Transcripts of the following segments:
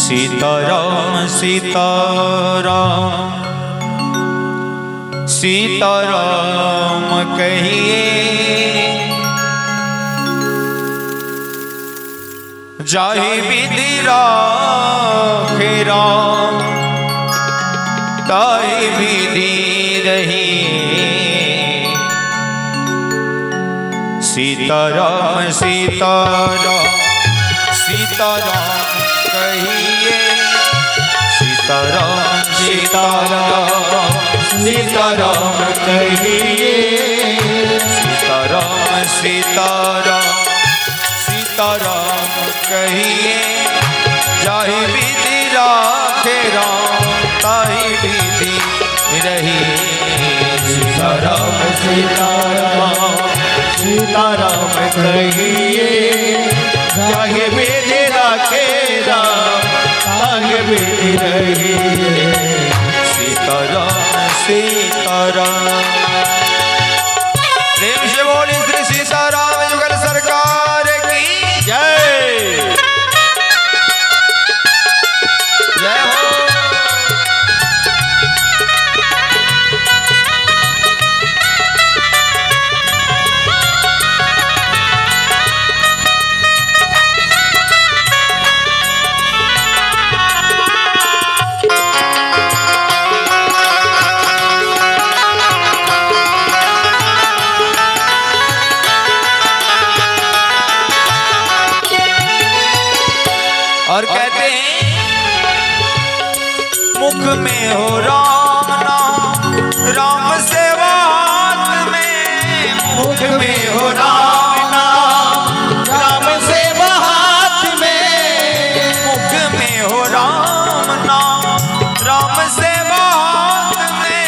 सीताराम सीताराम सीताराम कहिए, जाहि विधि राखे राम ताहि विधि रहिए। सीताराम सीताराम सीताराम कहिए, सीताराम सीताराम सीताराम कहिए, सीताराम सीताराम सीताराम कहिए, जाहि विधि राखे राम ताहि विधि रहिए। सीताराम सीताराम सीताराम कहिए, जाहि विधि राखे राम ताहि विधि रहिए। सीताराम सीताराम। प्रेम से बोली श्री सीताराम जुगल सरकार की जय। जय हो। और कहते हैं मुख में हो राम नाम राम सेवा हाथ में, मुख में हो राम नाम राम सेवा हाथ में, मुख में हो राम नाम राम सेवा हाथ में,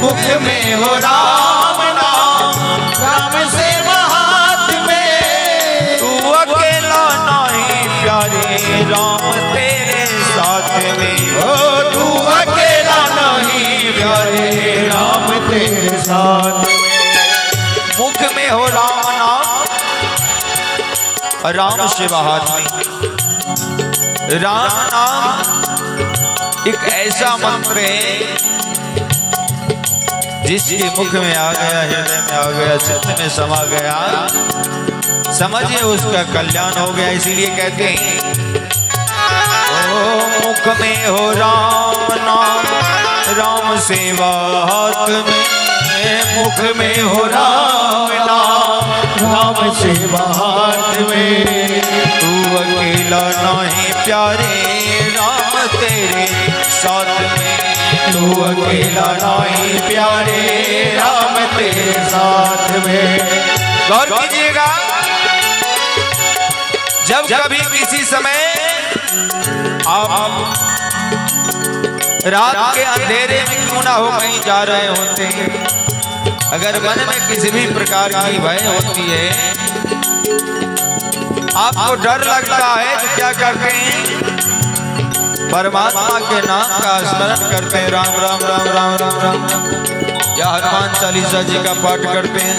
मुख में हो राम नाम राम सेवा हाथ में। तू अकेला नहीं प्यारे राम तेरे साथ में, ओ तू अकेला नहीं प्यारे राम तेरे साथ में। मुख में हो राम नाम राम सेवा हाथ में। राम नाम एक ऐसा मंत्र है जिसके मुख में आ गया, हृदय में आ गया, चित्त में समा गया, समझिए उसका कल्याण हो गया। इसीलिए कहते हैं मुख में हो राम नाम राम सेवा हाथ में, मुख में हो राम नाम राम सेवा हाथ में। तू अकेला नहीं प्यारे राम तेरे साथ में, तू अकेला नहीं प्यारे राम तेरे साथ में। गौर कीजिएगा, जब कभी किसी समय आप रात के अंधेरे में क्यों ना हो कहीं जा रहे होते हैं, अगर मन में किसी भी प्रकार की भय होती है, आपको डर लगता है तो क्या करते हैं, परमात्मा के नाम का स्मरण करते हैं, राम राम राम राम राम राम, या हनुमान चालीसा जी का पाठ करते हैं,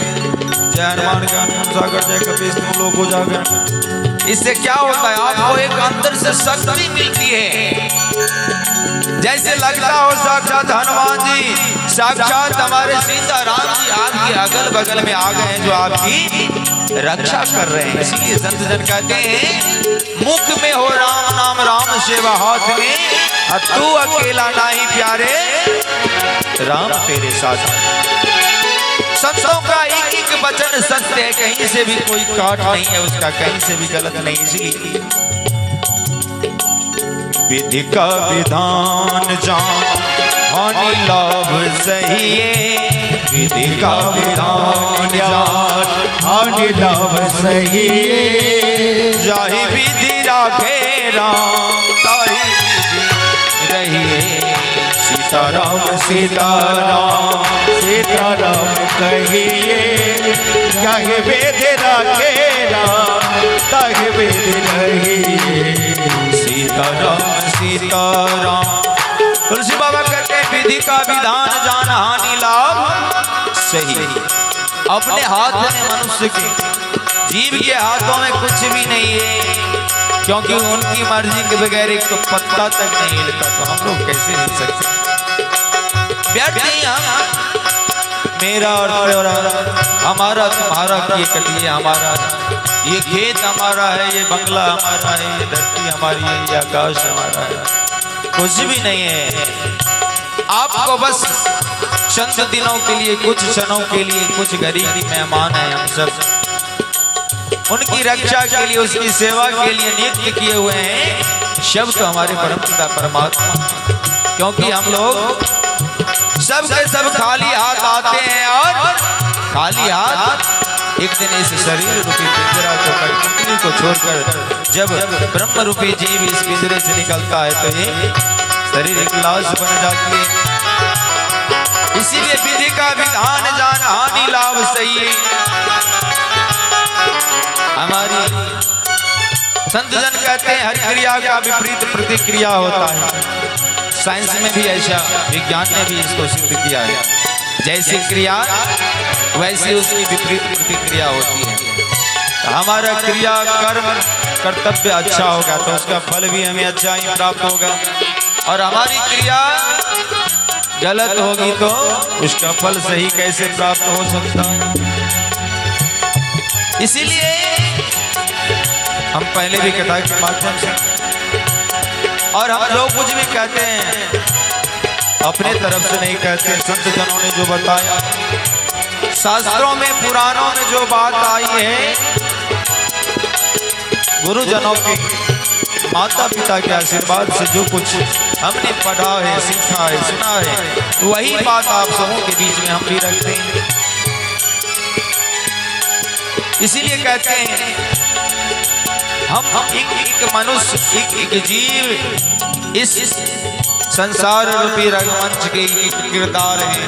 जय हनुमान ज्ञान सागर जय कपीस तुम लोग हो जागर। इससे क्या होता है, आपको एक अंदर से शक्ति मिलती है, जैसे लगता हो साक्षात हनुमान जी, साक्षात हमारे सीताराम जी आपके अगल बगल में आ गए हैं, जो आपकी रक्षा कर रहे हैं। इसलिए संत जन कहते हैं मुख में हो राम नाम राम सेवा हाथ में, तू अकेला नहीं प्यारे राम तेरे साथ। संतों का एक एक वचन सत्य है, कहीं से भी कोई काट नहीं है उसका, कहीं से भी गलत नहीं। इसलिए विधि का विधान जान हानि लाभ सही है, विधि का विधान जान हानि लाभ सही है। जाहि विधि राखे राम ताहि विधि रहिए। सीताराम सीताराम सीताराम कहिए, जाहि विधि राखे राम ताहि विधि रहिए। सीताराम सीताराम। तुलसी बाबा कहते हैं विधि का विधान जान हानि लाभ सही। अपने हाथ में मनुष्य के जीव के हाथों में कुछ भी नहीं है। क्योंकि उनकी मर्जी के बगैर एक तो पत्ता तक नहीं हिलता, तो हम लोग कैसे हिल सकते। व्यर्थ ही हम, मेरा और हमारा तुम्हारा किए कटिए हमारा, ये खेत हमारा है, ये बंगला हमारा है, ये धरती हमारी है, ये आकाश हमारा है, कुछ भी नहीं है। आपको बस चंद दिनों के लिए, कुछ क्षणों के लिए, कुछ गरीबी मेहमान हैं हम सब, उनकी रक्षा के लिए, उसकी सेवा के लिए नियुक्त किए हुए हैं शब्द हमारे परमपिता परमात्मा। क्योंकि हम लोग सब के सब खाली हाथ आते हैं और खाली हाथ एक दिन इस शरीर रूपी पिंजरा को, कठपुतली को छोड़कर जब ब्रह्म रूपी जीव इस पिंजरे से निकलता है तो ये शरीर एक लाश बन जाती है। इसीलिए विधि का विधान जान हानि लाभ सही। हमारी संतजन कहते हैं हर क्रिया का विपरीत प्रतिक्रिया होता है। साइंस में भी ऐसा, विज्ञान ने भी इसको सिद्ध किया है। जैसी क्रिया वैसी उसकी विपरीत प्रतिक्रिया होती है। तो हमारा क्रिया कर्म कर्तव्य अच्छा होगा तो उसका फल भी हमें अच्छा ही प्राप्त होगा, और हमारी क्रिया गलत होगी तो उसका फल सही कैसे प्राप्त हो सकता है। इसीलिए हम पहले भी कथा के माध्यम से, और हम लोग कुछ भी कहते हैं अपने तरफ से नहीं कहते। संत जनों ने जो बताया, शास्त्रों में पुराणों में जो बात आई है, गुरुजनों के माता पिता के आशीर्वाद से जो कुछ हमने पढ़ा है, सीखा है, सुना है, वही बात आप सबों के बीच में हम भी रखते हैं। इसीलिए कहते हैं हम एक मनुष्य, एक जीव इस संसार रूपी रंगमंच के एक किरदार है।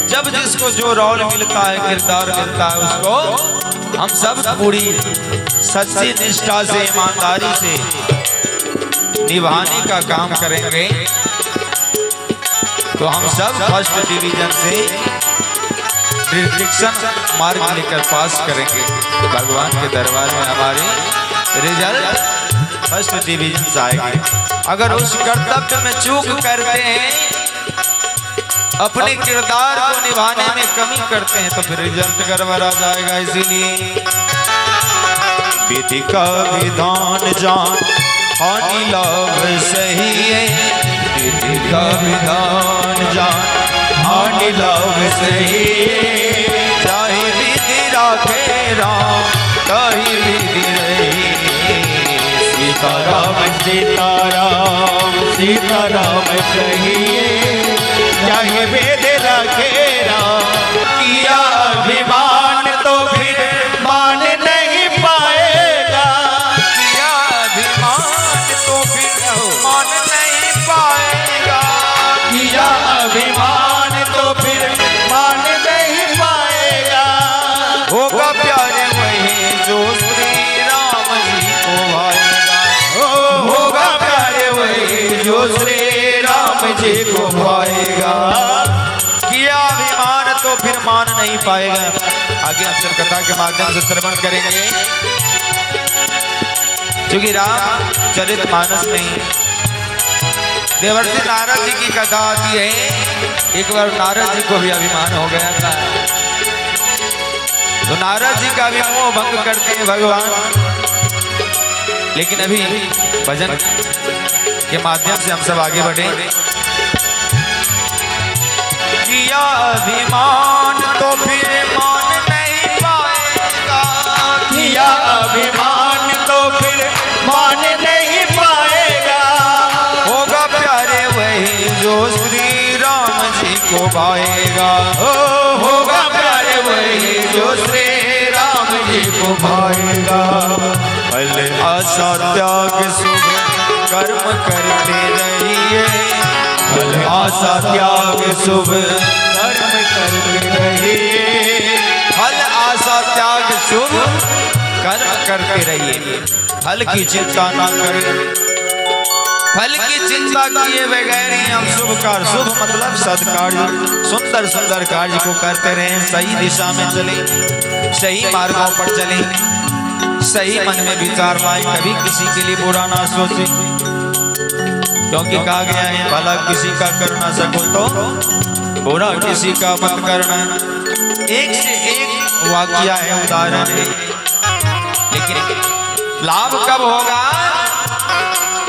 जब जिसको जो रोल मिलता है, किरदार मिलता है, उसको हम सब पूरी सच्ची निष्ठा से, ईमानदारी से निभाने का काम करेंगे तो हम सब फर्स्ट डिवीजन से डिस्ट्रिक्शन मार्क लेकर पास करेंगे। भगवान के दरबार में हमारे रिजल्ट फर्स्ट डिवीजन से आएंगे। अगर उस कर्तव्य में चूक करते हैं, अपने किरदार को निभाने में कमी करते हैं, तो फिर रिजल्ट गड़बड़ा जाएगा। इसीलिए विधि का विधान जान हानि लाभ सही है, विधि का विधान जान हानि लाभ सही। चाहे विधि राखे राम, चाहे विधि रही, सीताराम सीताराम सीताराम कहिए, चाहे वेद रखे राम। किया अभिमान तो फिर मान नहीं पाएगा, किया अभिमान तो फिर मान नहीं पाएगा, किया अभिमान तो फिर मान नहीं पाएगा। होगा प्यारे वही जो श्री राम जी को भाएगा, होगा प्यारे वही जो श्री राम जी को भाएगा। किया अभिमान तो फिर मान नहीं पाएगा। आगे हम सब कथा के माध्यम से श्रवण करेंगे। क्योंकि राम चरित मानस में देवर्षि नारद जी की कथा आती है। एक बार नारद जी को भी अभिमान हो गया था, तो नारद जी का भी मोह भंग करते हैं भगवान। लेकिन अभी भजन के माध्यम से हम सब आगे बढ़े। किया अभिमान तो फिर मान नहीं पाएगा, किया अभिमान तो फिर मान नहीं पाएगा। होगा प्यारे वही जो श्री राम जी को भाएगा, होगा प्यारे वही जो श्री राम जी को भाएगा। फल आशा त्याग शुभ कर्म करते रहिए, फल आशा त्याग शुभ कर्म करते रहिए, फल आशा त्याग शुभ कर्म करते रहिए। फल की चिंता ना करें, फल की चिंता किए बगैर ही हम शुभ कार्य, शुभ मतलब सत्कार्य, सुंदर सुंदर कार्य को करते रहें। सही दिशा में चलें, सही मार्गों पर चलें, सही मन में विचार लाए, कभी किसी के लिए बुरा ना सोचे, क्योंकि कहा गया है भला किसी का कर ना सको तो बुरा किसी का मत करना। एक से एक वाकया है, उदाहरण है, लेकिन लाभ कब होगा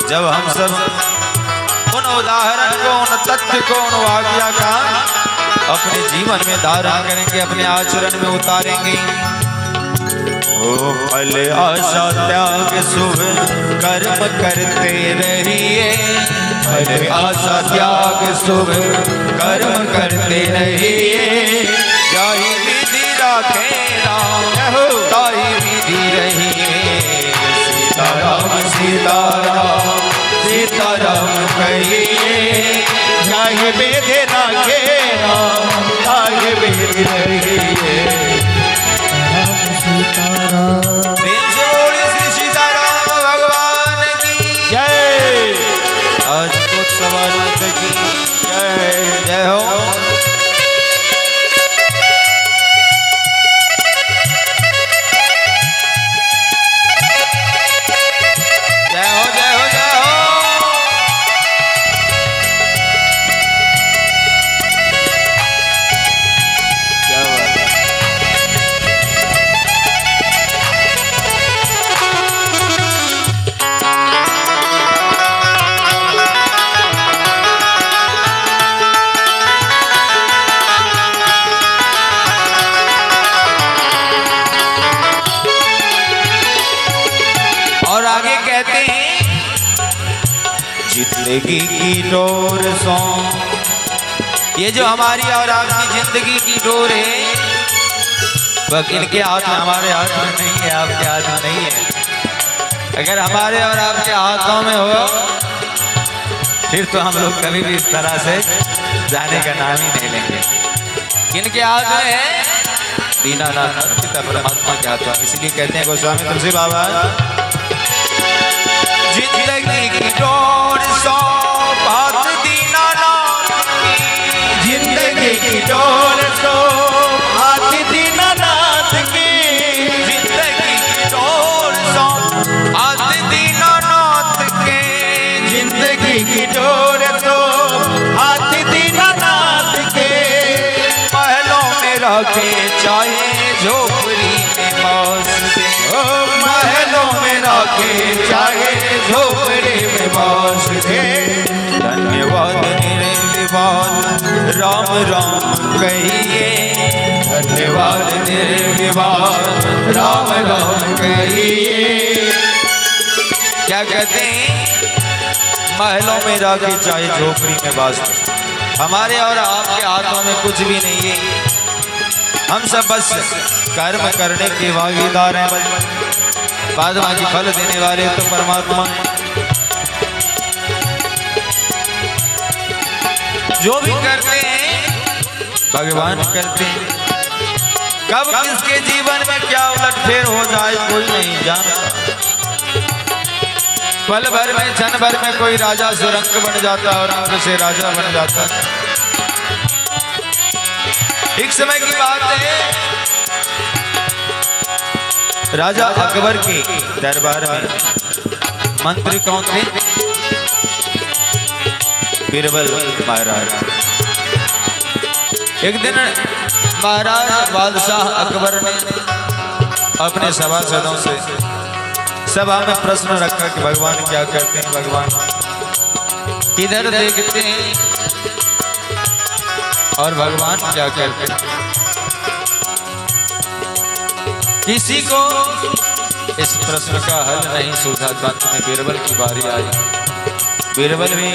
जब हम सब उन उदाहरण को, उन तथ्य को, उन वाकया का अपने जीवन में धारण करेंगे, अपने आचरण में उतारेंगे। ओ फल आशा त्याग शुभ कर्म करते रहिए, फल आशा त्याग शुभ कर्म करते रहिए, जाहि विधि राखे राम ताहि विधि रहिए, सीताराम सीताराम सीताराम कहिए, जाहि विधि राखे राम ताहि विधि रहिए। प्रेम से बोलिए श्री सीताराम भगवान की जय। आज उत्सवानंद की जय। जय हो। जय हो, जय हो, जय हो। क्या बात है। और आगे कहते हैं जिंदगी की डोर सो, ये जो हमारी और आपकी जिंदगी की डोर है वह इनके हाथ में, हमारे हाथ में नहीं है, आपके हाथ में नहीं है। अगर हमारे और आपके हाथों में हो फिर तो हम लोग कभी भी इस तरह से जाने का नाम ही नहीं लेंगे। किनके हाथ में है? दीनानाथ पिता परमात्मा के हाथ में। इसलिए कहते हैं गोस्वामी तुलसी बाबा, जिंदगी की डोर सो हाथ दीनानाथ की, जिंदगी की डोर सो हाथ दीनानाथ की, जिंदगी की डोर सो हाथ दीनानाथ के, जिंदगी की डोर सो हाथ दीनानाथ के, महलों में रखे चाहे झोपड़ी में बस दे, महलों में रखे चाहे झोपड़ी में बस दे। धन्यवाद निर्विवाद राम राम कहिए, धन्यवाद निर्विवाद राम राम कहिए। क्या कहते हैं? महलों में रखे चाहे झोपड़ी में बस दे। हमारे और आपके हाथों में कुछ भी नहीं है, हम सब बस कर्म करने के भागीदार हैं। बाद बाकी फल देने वाले तो परमात्मा है। जो भी करते हैं भगवान करते हैं। कब किसके जीवन में क्या उलटफेर हो जाए कोई नहीं जानता। पल भर में, क्षण भर में कोई राजा सुरंग बन जाता और अंग से राजा बन जाता। एक समय की बात है, राजा अकबर के दरबार में मंत्री कौन थे? बीरबल महाराज। एक दिन महाराज बादशाह अकबर ने अपने सभासदों से सभा में प्रश्न रखा कि भगवान क्या करते हैं, भगवान किधर देखते हैं और भगवान क्या करते हैं। किसी को इस प्रश्न का हल नहीं सूझा। अंत में बीरबल की बारी आई। बीरबल भी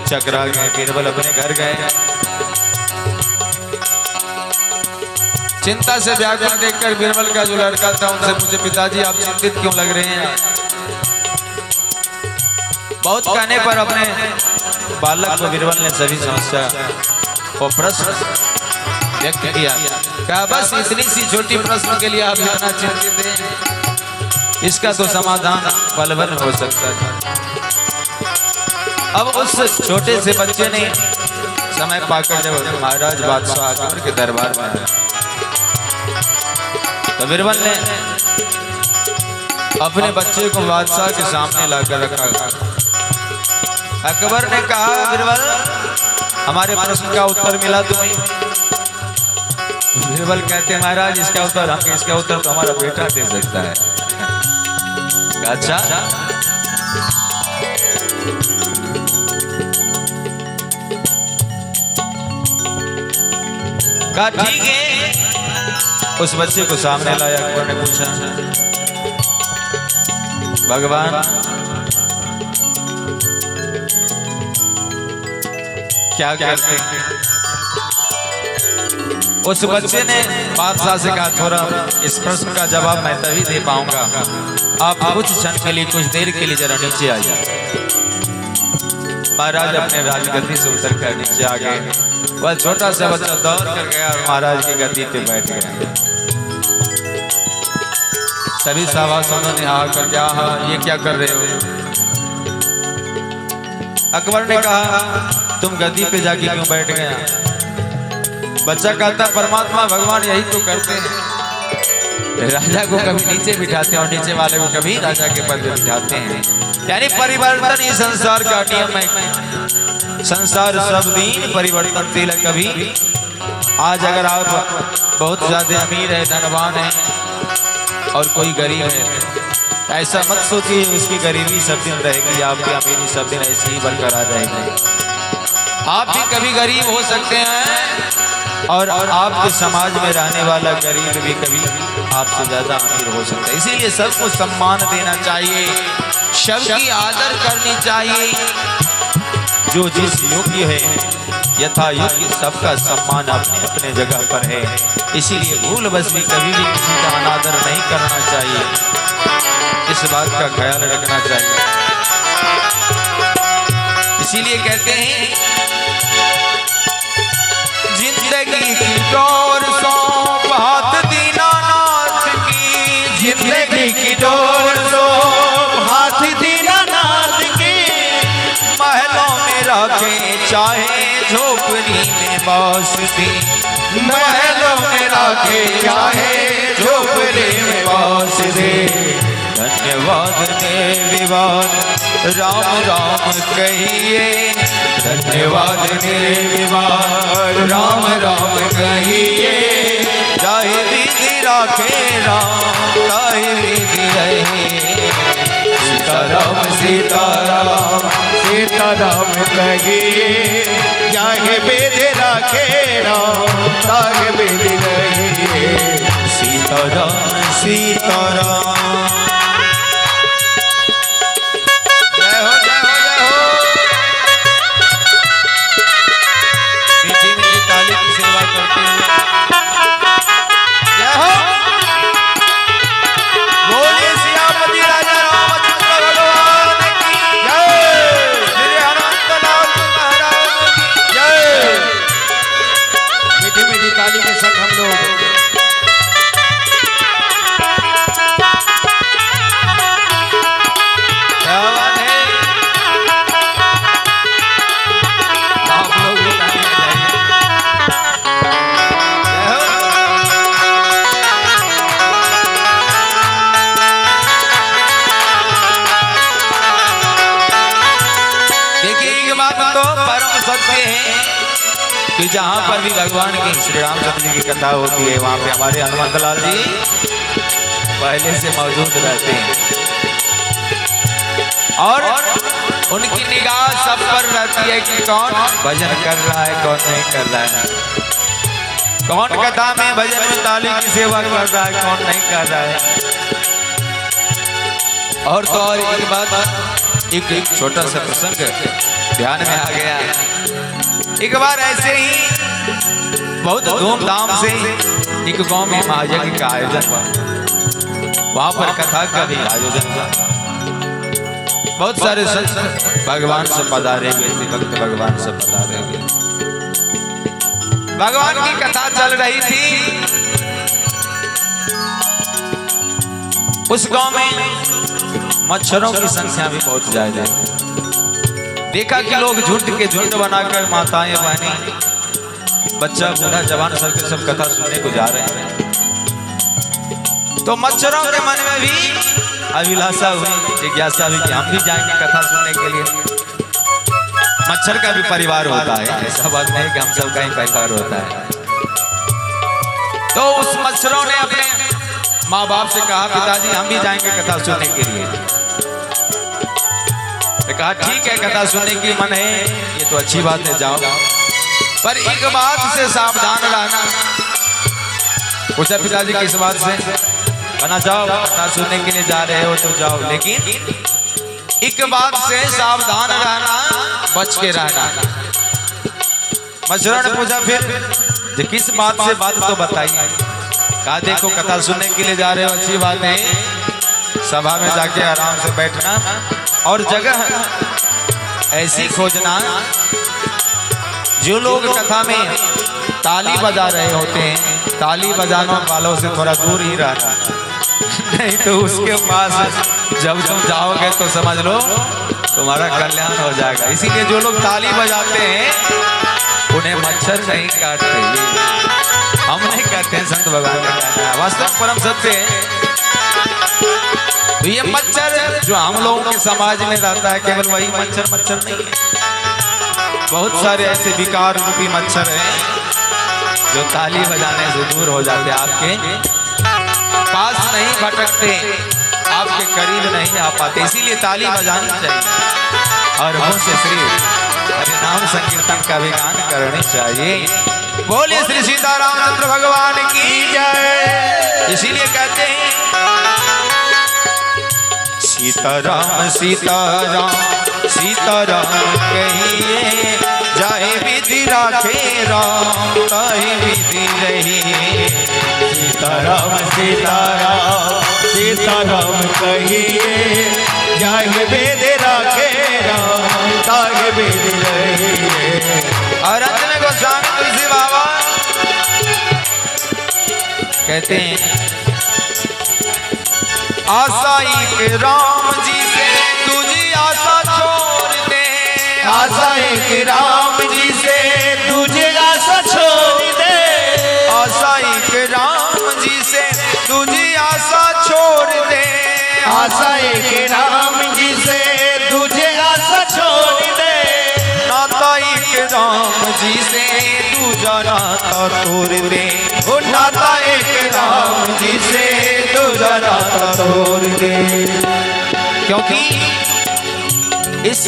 चकरा गए। बीरबल अपने घर गए। चिंता से व्याकुल देखकर बीरबल का जो लड़का था उनसे पूछे, पिताजी आप चिंतित क्यों लग रहे हैं? बहुत कहने पर अपने बालक को बीरबल ने सभी समस्या और प्रश्न व्यक्त किया। कहा बस इतनी सी छोटी प्रश्न के लिए आप इतना चिंतित हैं, इसका तो समाधान पल भर में हो सकता है। अब उस छोटे से बच्चे ने समय पाकर जब महाराज बादशाह अकबर के दरबार में आया तो बीरबल ने अपने बच्चे को बादशाह के सामने लाकर रखा। अकबर ने कहा, बीरबल हमारे प्रश्न का उत्तर मिला तुम्हें? बीरबल कहते, महाराज इसका उत्तर तो हमारा बेटा दे सकता है। अच्छा, कहा ठीक है। उस बच्चे को सामने लाया। अकबर ने पूछा, भगवान क्या कहते हैं? उस बच्चे ने बादशाह से कहा, थोड़ा इस प्रश्न का जवाब मैं तभी दे पाऊंगा, आप कुछ क्षण के लिए, कुछ देर के लिए जरा नीचे आइए। महाराज अपने राजगद्दी से उतर कर नीचे आ गए। वह छोटा सा बच्चा दौड़ कर गया और महाराज की गद्दी पे बैठ गया। सभी सभासदों ने आकर क्या, ये क्या कर रहे हो? अकबर ने कहा, तुम गद्दी पे जाके क्यों बैठ गया? बच्चा कहता, परमात्मा भगवान यही तो करते हैं, राजा को कभी नीचे बिठाते हैं और नीचे वाले को कभी राजा के पद पे बिठाते हैं। यानी परिवर्तन ही संसार का नियम है। संसार सब दिन परिवर्तनशील है। कभी आज अगर आप बहुत ज्यादा अमीर है, धनवान है, और कोई गरीब है, ऐसा मत सोचिए उसकी गरीबी सब दिन रहेगी, आपकी अमीरी सब दिन ऐसी ही बरकरार रहेगी। आप भी कभी गरीब हो सकते हैं और आपके समाज में रहने वाला गरीब भी कभी आपसे ज्यादा अमीर हो सकता है। इसीलिए सबको सम्मान देना चाहिए, सबकी आदर करनी चाहिए। जो जिस योग्य है, यथा योग्य सबका सम्मान अपने अपने जगह पर है। इसीलिए भूल बस भी कभी भी किसी का अनादर नहीं करना चाहिए। इस बात का ख्याल रखना चाहिए। इसीलिए कहते हैं, जिंदगी की डोर सौंप हाथ दीनानाथ की, जिंदगी की डोर सौंप हाथ दीनानाथ की, महलों में रखे चाहे झोपड़ी में बास दी, महलों में रखे चाहे झोपड़ी में बास दे। धन्यवाद ने विवाद राम राम कहिए, धन्यवाद ने विवाद राम राम कहिए, चाहे विधि राखे राम, चाहे विधि रहे, सीताराम सीताराम सीताराम कहिए, चाहे विधि राखे राम, चाहे विधि रहे, सीताराम सीताराम। कि जहाँ पर भी भगवान की श्री रामचंद्र जी की कथा होती है, वहाँ पे हमारे हनुमंत लाल जी पहले से मौजूद रहते हैं और उनकी निगाह सब पर रहती है कि कौन भजन कर रहा है, कौन नहीं कर रहा है, कौन कथा में भजन में ताली की सेवा कर रहा है, कौन नहीं कर रहा है। और तो और एक बात, एक छोटा सा प्रसंग ध्यान में आ गया। एक बार ऐसे ही बहुत धूमधाम से एक गांव में महायज्ञ का आयोजन हुआ। वहां पर कथा का भी आयोजन हुआ। बहुत सारे संत भगवान से पधारे हुए थे, भक्त भगवान से पधारे हुए। भगवान की कथा चल रही थी। उस गांव में मच्छरों की संख्या भी बहुत ज्यादा है। देखा कि लोग झुंड के झुंड बनाकर माताएं बहनें, बच्चा बूढ़ा जवान सबके सब कथा सुनने को जा रहे हैं। तो मच्छरों के मन में भी अभिलाषा हुई, जिज्ञासा हुई कि हम भी जाएंगे कथा सुनने के लिए। मच्छर का भी परिवार होता है, ऐसा बात नहीं कि हम सबका ही परिवार होता है। तो उस मच्छरों ने अपने माँ बाप से कहा, पिताजी हम भी जाएंगे कथा सुनने के लिए। तो कहा ठीक है, कथा सुनने की मन है, ये तो अच्छी बात है, जाओ, पर एक बात से सावधान रहना। पूछा पिताजी किस बात से? बना जाओ, कथा सुनने के लिए जा रहे हो तो जाओ, लेकिन एक बात से सावधान रहना, बच के रहना। मच्छरों ने पूछा फिर किस बात से? बात तो बताइए। कहा देखो कथा सुनने के लिए जा रहे हो, अच्छी बात है, सभा में जाके आराम से बैठना और जगह ऐसी खोजना जो लोग कथा में ताली बजा रहे होते हैं, ताली बजाने वालों से थोड़ा दूर ही रहना, नहीं तो उसके पास जब तुम जाओगे तो समझ लो तुम्हारा कल्याण हो जाएगा। इसीलिए जो लोग ताली बजाते हैं उन्हें मच्छर नहीं काटते, हम नहीं कहते हैं, संत भगवान का कहना है, वास्तव परम सत्य है। तो ये मच्छर जो हम लोगों के समाज में रहता है, केवल वही मच्छर नहीं है, बहुत सारे ऐसे विकार रूपी मच्छर हैं जो ताली बजाने से दूर हो जाते, आपके पास नहीं भटकते, आपके करीब नहीं आ पाते। इसीलिए ताली बजानी चाहिए और मुंह से श्री हरि नाम संकीर्तन का भी गान करनी चाहिए। बोलिए श्री सीतारामचंद्र भगवान की जय। इसीलिए कहते हैं सीताराम सीताराम सीताराम कहिए, जाए विधि राखे राम ताहि विधि रहिए। सीताराम सीताराम सीताराम कहिए, जाहि वेद राखे राम ताहि वेद रहिए। और अंत में गोस्वामी तुलसी बाबा कहते हैं आशा एक राम जी से तुझी आशा छोड़ दे, आशा एक राम जी से तुझे आशा छोड़ दे, आशा एक राम जी से तुझी आशा छोड़ दे, आशा एक राम जी से तुझे आशा छोड़ दे, नाता एक राम जी से तुझा नाता तोड़ दे, ओ नाता एक राम जी से तुझा नाता तोड़ दे। क्योंकि इस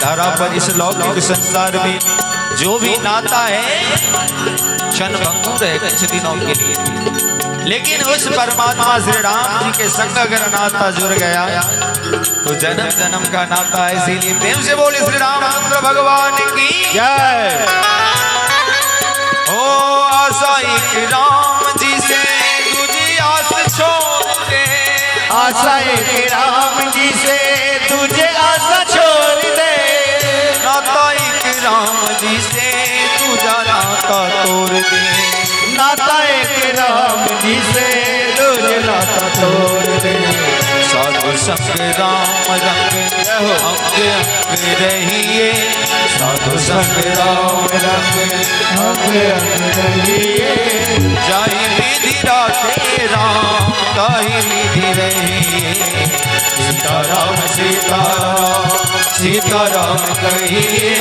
धारा पर, इस लौकिक संसार में जो भी नाता है क्षण भंगुर है, कुछ दिनों के लिए, लेकिन उस परमात्मा श्री राम जी के संग अगर नाता जुड़ गया तो जन्म जन्म का नाता है। इसीलिए प्रेम से बोले श्री रामचंद्र भगवान की जय। ओ आशा एक राम जी से तुझी आस छोड़ दे, आशा एक राम जी से तुझे आशा छोड़ दे, नाता एक राम जी से तुझा नाता तोड़ दे, नाता एक राम जी से तुझे नाता तोड़ दे। साधु संग राम रंग अंग अंग रहिए, साधु संग राम रंग अंग अंग रहिए, जाहि विधि राखे राम ताहि विधि रहिए। सीताराम सीताराम सीताराम कहिए,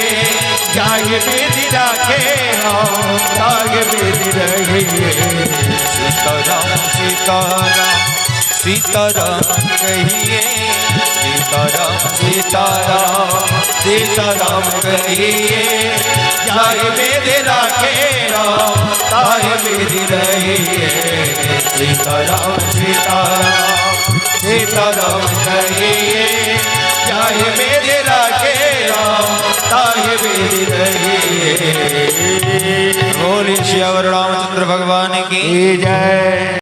जाहि विधि राखे राम ताहि विधि रहिए। सीताराम सीताराम सीताराम कहिए, सीताराम सीताराम सीताराम कहिए, जाहि विधि राखे राम ताहि विधि रहिए। सीताराम सीताराम सीताराम कहिए, जाहि विधि राखे राम ताहि विधि रहिए। बोलिए श्री रामचंद्र भगवान की जय।